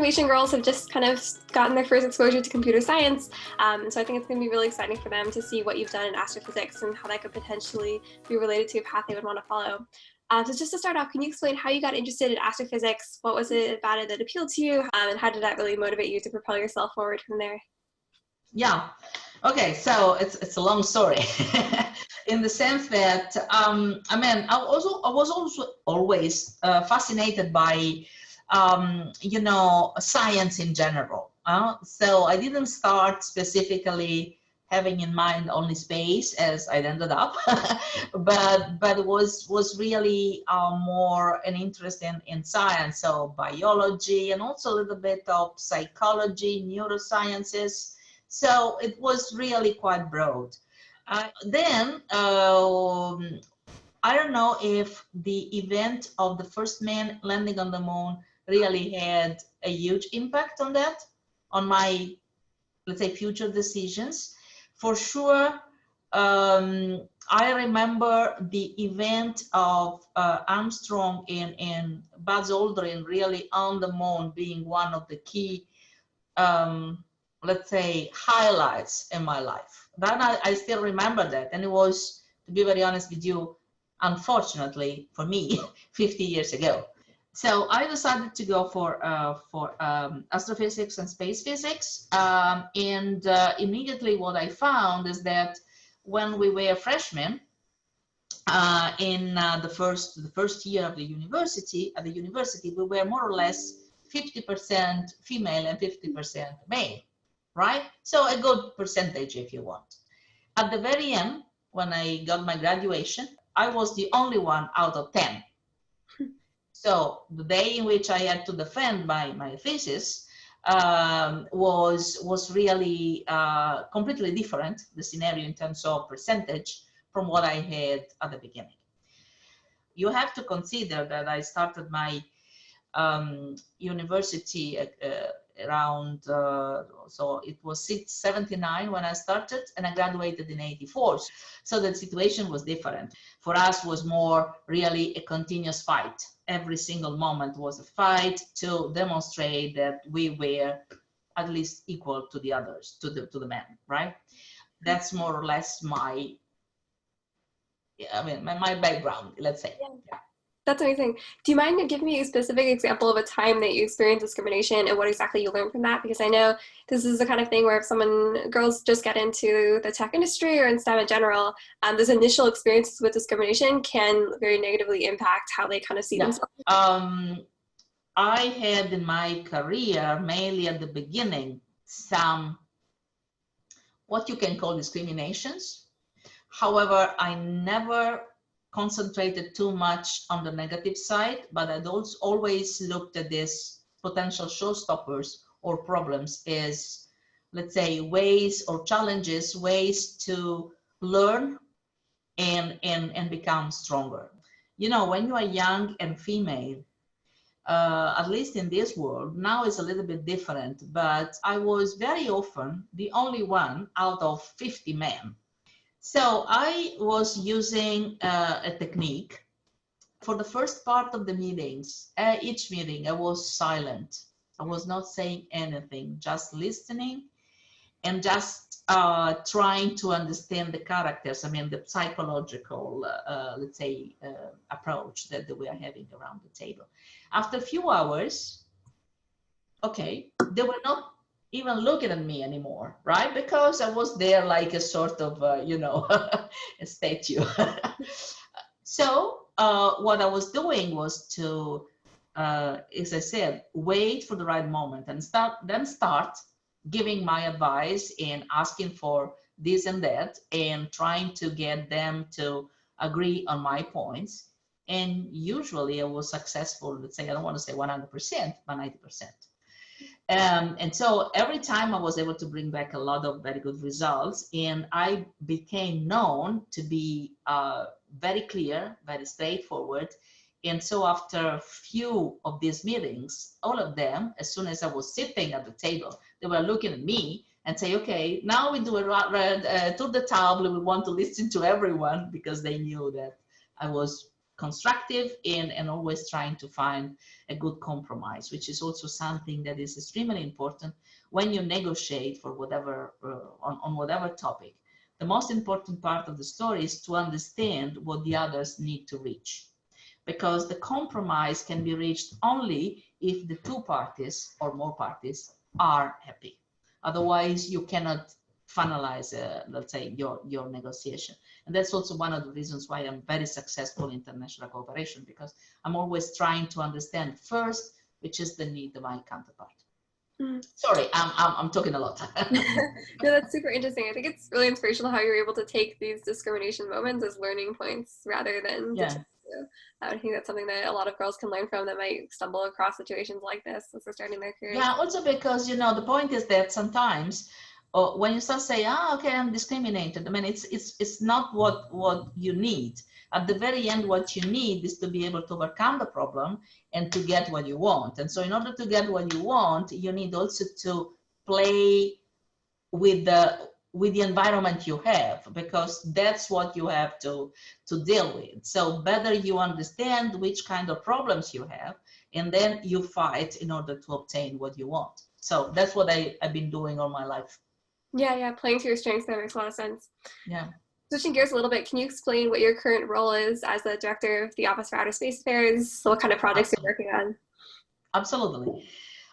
Technovation girls have just kind of gotten their first exposure to computer science. So I think it's going to be really exciting for them to see what you've done in astrophysics and how that could potentially be related to a path they would want to follow. So just to start off, can you explain how you got interested in astrophysics? What was it about it that appealed to you? And how did that really motivate you to propel yourself forward from there? Yeah. Okay. So it's a long story in the sense that, I mean, I was also always fascinated by, science in general. So I didn't start specifically having in mind only space as I ended up, but it was really more an interest in science, so biology and also a little bit of psychology, neurosciences. So it was really quite broad. Then I don't know if the event of the first man landing on the moon really had a huge impact on that, on my, let's say, future decisions. For sure, I remember the event of Armstrong and Buzz Aldrin really on the moon being one of the key, let's say, highlights in my life. Then I still remember that, and it was, to be very honest with you, unfortunately for me, 50 years ago. So I decided to go for astrophysics and space physics, and immediately what I found is that when we were freshmen in the first year of the university, we were more or less 50% female and 50% male, right? So a good percentage, if you want. At the very end, when I got my graduation, I was the only one out of 10. So the day in which I had to defend my thesis was really completely different, the scenario in terms of percentage, from what I had at the beginning. You have to consider that I started my university around, so it was 79 when I started, and I graduated in 84. So the situation was different. For us was more really a continuous fight. Every single moment was a fight to demonstrate that we were at least equal to the others, to the men, right? That's more or less my background, let's say. Yeah. That's amazing. Do you mind giving me a specific example of a time that you experienced discrimination and what exactly you learned from that? Because I know this is the kind of thing where if girls just get into the tech industry or in STEM in general, those initial experiences with discrimination can very negatively impact how they kind of see themselves. I had in my career, mainly at the beginning, some what you can call discriminations. However, I never concentrated too much on the negative side, but I'd also always looked at this potential showstoppers or problems as, let's say, ways or challenges, ways to learn and become stronger. You know, when you are young and female, at least in this world, now it's a little bit different, but I was very often the only one out of 50 men. So I was using a technique. For the first part of the meetings, each meeting, I was silent. I was not saying anything, just listening and just trying to understand the characters. I mean, the psychological, let's say, approach that we are having around the table. After a few hours, okay, they were not even looking at me anymore, right? Because I was there like a sort of, a statue. So what I was doing was to, as I said, wait for the right moment and start giving my advice and asking for this and that and trying to get them to agree on my points. And usually I was successful, let's say, I don't want to say 100%, but 90%. And so every time I was able to bring back a lot of very good results, and I became known to be very clear, very straightforward. And so after a few of these meetings, all of them, as soon as I was sitting at the table, they were looking at me and say, okay, now we do a tour de table. We want to listen to everyone, because they knew that I was constructive and always trying to find a good compromise, which is also something that is extremely important when you negotiate for whatever on whatever topic. The most important part of the story is to understand what the others need to reach, because the compromise can be reached only if the two parties or more parties are happy. Otherwise, you cannot finalize, let's say, your negotiation. And that's also one of the reasons why I'm very successful in international cooperation, because I'm always trying to understand first which is the need of my counterpart. Sorry, I'm talking a lot. No, that's super interesting. I think it's really inspirational how you're able to take these discrimination moments as learning points rather than I think that's something that a lot of girls can learn from that might stumble across situations like this as they're starting their careers. Yeah, also because, you know, the point is that sometimes when you start saying, okay, I'm discriminated, I mean, it's not what you need. At the very end, what you need is to be able to overcome the problem and to get what you want. And so in order to get what you want, you need also to play with the environment you have, because that's what you have to deal with. So better you understand which kind of problems you have, and then you fight in order to obtain what you want. So that's what I've been doing all my life. Yeah, playing to your strengths, that makes a lot of sense. Yeah. Switching gears a little bit, can you explain what your current role is as the director of the Office for Outer Space Affairs? What kind of projects you're working on? Absolutely.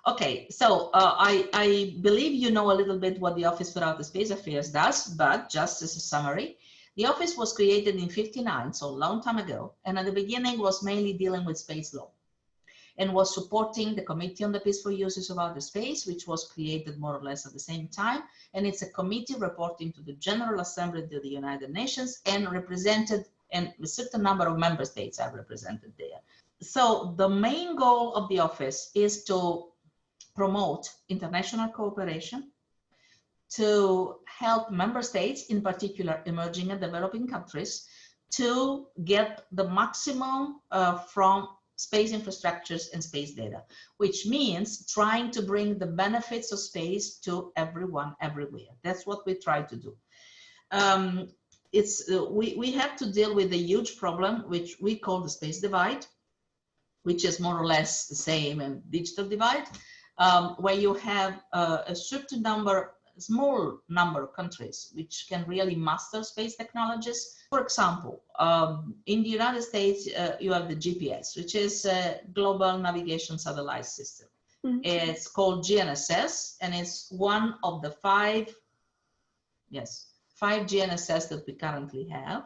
Okay, so I believe you know a little bit what the Office for Outer Space Affairs does, but just as a summary, the office was created in '59, so a long time ago, and at the beginning was mainly dealing with space law and was supporting the Committee on the Peaceful Uses of Outer Space, which was created more or less at the same time. And it's a committee reporting to the General Assembly of the United Nations and represented, and a certain number of member states are represented there. So the main goal of the office is to promote international cooperation, to help member states, in particular emerging and developing countries, to get the maximum from space infrastructures and space data, which means trying to bring the benefits of space to everyone, everywhere. That's what we try to do. We have to deal with a huge problem, which we call the space divide, which is more or less the same in digital divide, where you have a certain number, small number of countries which can really master space technologies. For example, in the United States, you have the GPS, which is a Global Navigation Satellite System. Mm-hmm. It's called GNSS, and it's one of the five GNSS that we currently have.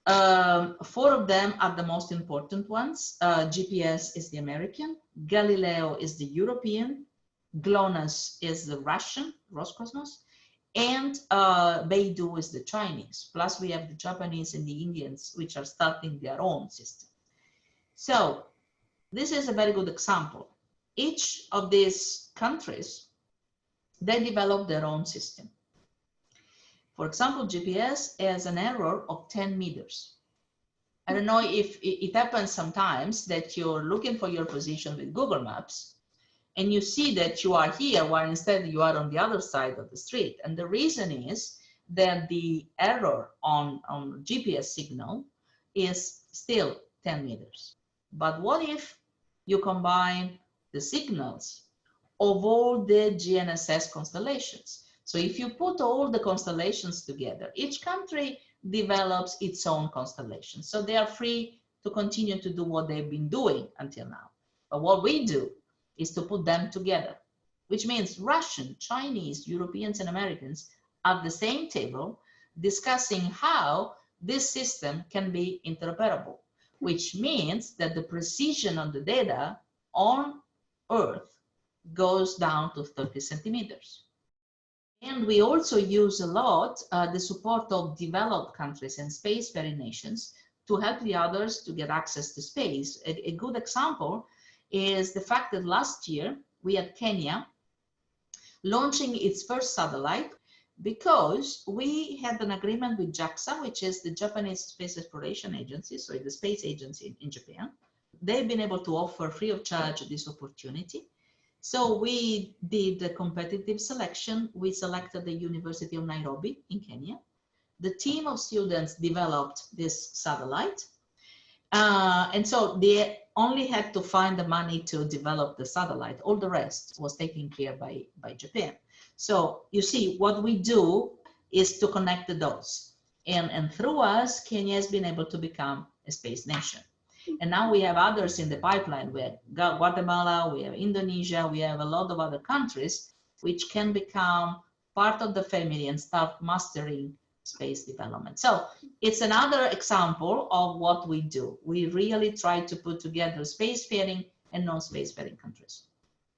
4 of them are the most important ones. GPS is the American, Galileo is the European, GLONASS is the Russian, Roscosmos, and Beidou is the Chinese. Plus we have the Japanese and the Indians, which are starting their own system. So this is a very good example. Each of these countries, they develop their own system. For example, GPS has an error of 10 meters. I don't know if it happens sometimes that you're looking for your position with Google Maps, and you see that you are here while instead you are on the other side of the street. And the reason is that the error on GPS signal is still 10 meters. But what if you combine the signals of all the GNSS constellations? So if you put all the constellations together, each country develops its own constellation. So they are free to continue to do what they've been doing until now. But what we do is to put them together, which means Russian, Chinese, Europeans, and Americans at the same table discussing how this system can be interoperable, which means that the precision of the data on Earth goes down to 30 centimeters. And we also use a lot the support of developed countries and spacefaring nations to help the others to get access to space. A good example is the fact that last year we had Kenya launching its first satellite because we had an agreement with JAXA, which is the Japanese Space Exploration Agency, so the space agency in Japan. They've been able to offer free of charge this opportunity. So we did a competitive selection. We selected the University of Nairobi in Kenya. The team of students developed this satellite. And so they only had to find the money to develop the satellite. All the rest was taken care by Japan. So you see, what we do is to connect the dots. And through us, Kenya has been able to become a space nation. And now we have others in the pipeline. We have Guatemala, we have Indonesia, we have a lot of other countries which can become part of the family and start mastering space development. So it's another example of what we do. We really try to put together spacefaring and non-spacefaring countries.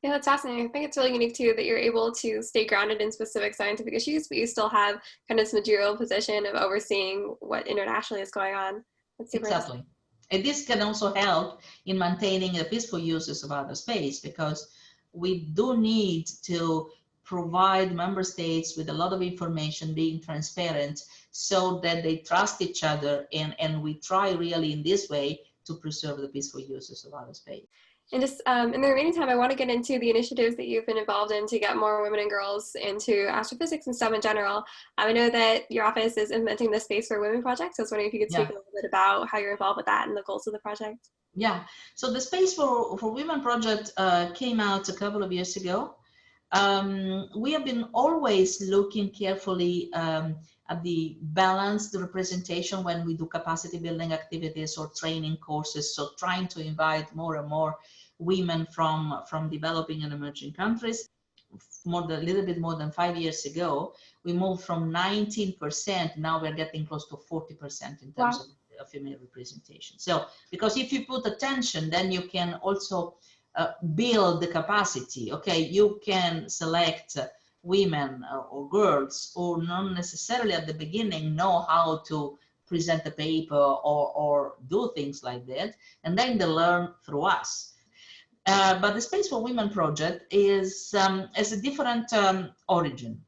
Yeah, that's fascinating. I think it's really unique too that you're able to stay grounded in specific scientific issues, but you still have kind of this material position of overseeing what internationally is going on. That's super Exactly. And this can also help in maintaining the peaceful uses of outer space, because we do need to provide member states with a lot of information, being transparent, so that they trust each other, and we try really in this way to preserve the peaceful uses of outer space. And just in the remaining time, I want to get into the initiatives that you've been involved in to get more women and girls into astrophysics and STEM in general. I know that your office is implementing the Space for Women project, so I was wondering if you could speak a little bit about how you're involved with that and the goals of the project. Yeah, so the Space for Women project came out a couple of years ago. We have been always looking carefully at the balanced representation when we do capacity building activities or training courses. So trying to invite more and more women from developing and emerging countries. A little bit more than 5 years ago, we moved from 19%. Now we're getting close to 40% in terms of female representation. So because if you put attention, then you can also build the capacity. Okay, you can select women or girls who not necessarily at the beginning know how to present a paper or do things like that, and then they learn through us. But the Space for Women project has a different origin.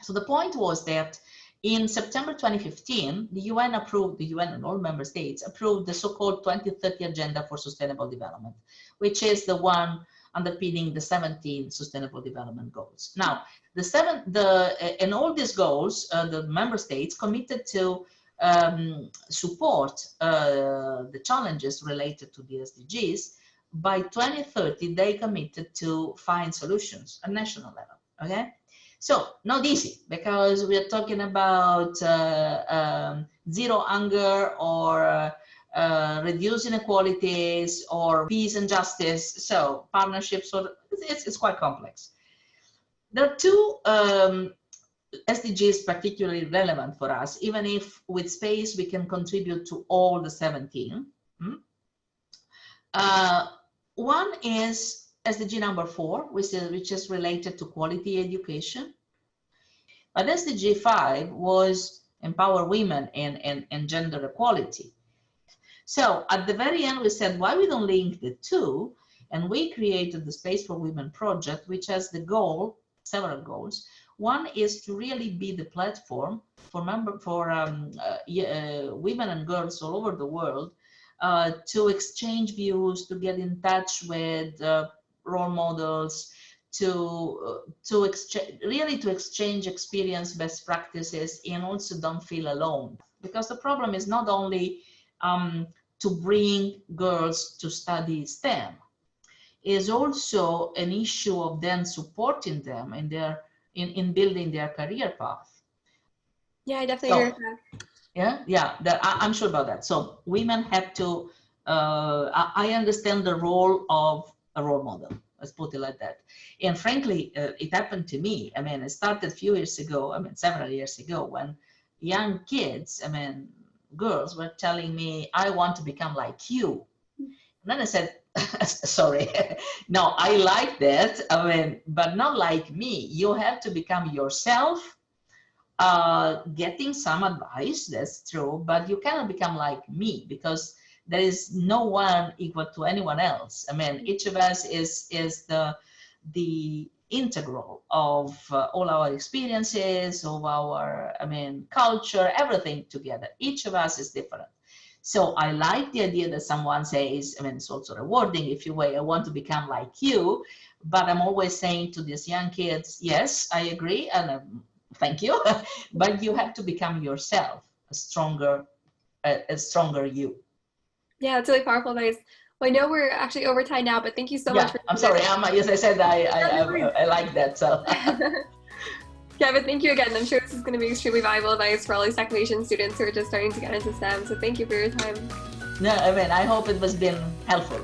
So the point was that in September 2015, the UN and all member states approved the so-called 2030 Agenda for Sustainable Development, which is the one underpinning the 17 Sustainable Development Goals. Now, in all these goals, the member states committed to support the challenges related to the SDGs. By 2030, they committed to find solutions at national level, okay? So not easy, because we are talking about zero hunger or reducing inequalities or peace and justice. So partnerships, it's quite complex. There are two SDGs particularly relevant for us, even if with space we can contribute to all the 17. One is SDG number 4, which is related to quality education. But SDG 5 was empower women and gender equality. So at the very end, we said, why we don't link the two? And we created the Space for Women project, which has the goal, several goals. One is to really be the platform for women and girls all over the world to exchange views, to get in touch with role models, to exchange experience, best practices, and also don't feel alone. Because the problem is not only to bring girls to study STEM, is also an issue of then supporting them in building their career path. Yeah, I definitely agree with that. I'm sure about that. So women have to, I understand the role of a role model, let's put it like that. And frankly, it happened to me. I mean, it started a few years ago, several years ago, when young kids, girls were telling me, I want to become like you. And then I said, sorry, no, I like that, but not like me. You have to become yourself. Getting some advice, that's true, but you cannot become like me, because there is no one equal to anyone else. Each of us is the integral of all our experiences, of our culture, everything together. Each of us is different. So I like the idea that someone says, it's also rewarding if you wait, I want to become like you, but I'm always saying to these young kids, yes, I agree, and thank you, but you have to become yourself, a stronger you. Yeah, it's really powerful advice. Well, I know we're actually over time now, but thank you so much Yeah, for I'm sorry. As I said, No worries. I like that. So Yeah, but thank you again. I'm sure this is going to be extremely valuable advice for all these Technovation students who are just starting to get into STEM. So thank you for your time. no, I mean, I hope it was been helpful.